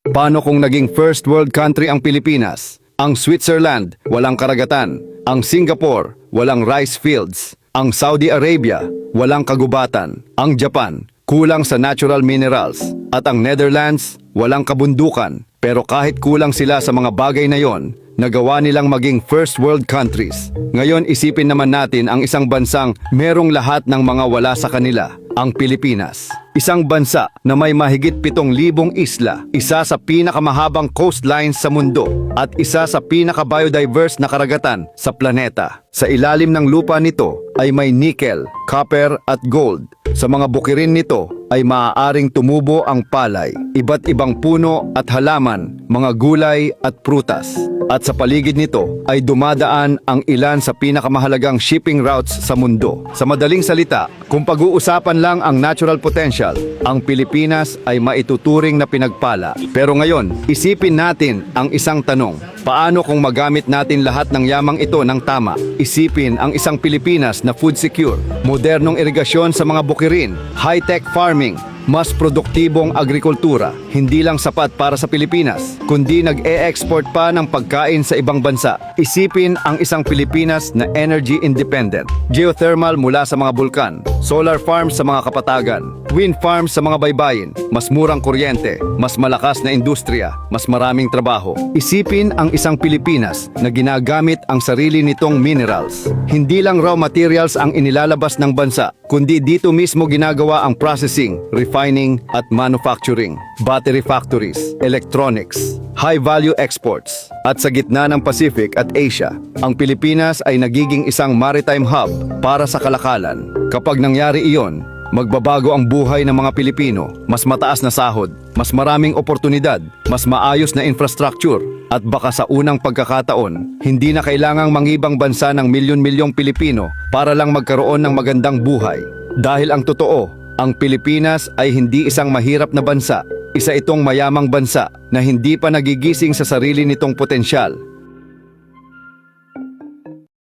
Paano kung naging first world country ang Pilipinas? Ang Switzerland, walang karagatan. Ang Singapore, walang rice fields. Ang Saudi Arabia, walang kagubatan. Ang Japan, kulang sa natural minerals. At ang Netherlands, walang kabundukan. Pero kahit kulang sila sa mga bagay na yon, nagawa nilang maging first world countries. Ngayon isipin naman natin ang isang bansang merong lahat ng mga wala sa kanila, ang Pilipinas. Isang bansa na may mahigit 7,000 isla, isa sa pinakamahabang coastlines sa mundo, at isa sa pinaka-biodiverse na karagatan sa planeta. Sa ilalim ng lupa nito ay may nickel, copper at gold. Sa mga bukirin nito ay maaaring tumubo ang palay, iba't ibang puno at halaman, mga gulay at prutas. At sa paligid nito ay dumadaan ang ilan sa pinakamahalagang shipping routes sa mundo. Sa madaling salita, kung pag-uusapan lang ang natural potential, ang Pilipinas ay maituturing na pinagpala. Pero ngayon, isipin natin ang isang tanong. Paano kung magamit natin lahat ng yamang ito ng tama? Isipin ang isang Pilipinas na food secure, modernong irigasyon sa mga bukirin, high-tech farming, mas produktibong agrikultura, hindi lang sapat para sa Pilipinas, kundi nag-e-export pa ng pagkain sa ibang bansa. Isipin ang isang Pilipinas na energy independent. Geothermal mula sa mga bulkan, solar farms sa mga kapatagan, wind farms sa mga baybayin, mas murang kuryente, mas malakas na industriya, mas maraming trabaho. Isipin ang isang Pilipinas na ginagamit ang sarili nitong minerals. Hindi lang raw materials ang inilalabas ng bansa, kundi dito mismo ginagawa ang processing, refining at manufacturing, battery factories, electronics, high-value exports. At sa gitna ng Pacific at Asia, ang Pilipinas ay nagiging isang maritime hub para sa kalakalan. Kapag nangyari iyon, magbabago ang buhay ng mga Pilipino, mas mataas na sahod, mas maraming oportunidad, mas maayos na infrastructure, at baka sa unang pagkakataon, hindi na kailangang mangibang bansa ng milyon-milyong Pilipino para lang magkaroon ng magandang buhay. Dahil ang totoo, ang Pilipinas ay hindi isang mahirap na bansa. Isa itong mayamang bansa na hindi pa nagigising sa sarili nitong potensyal.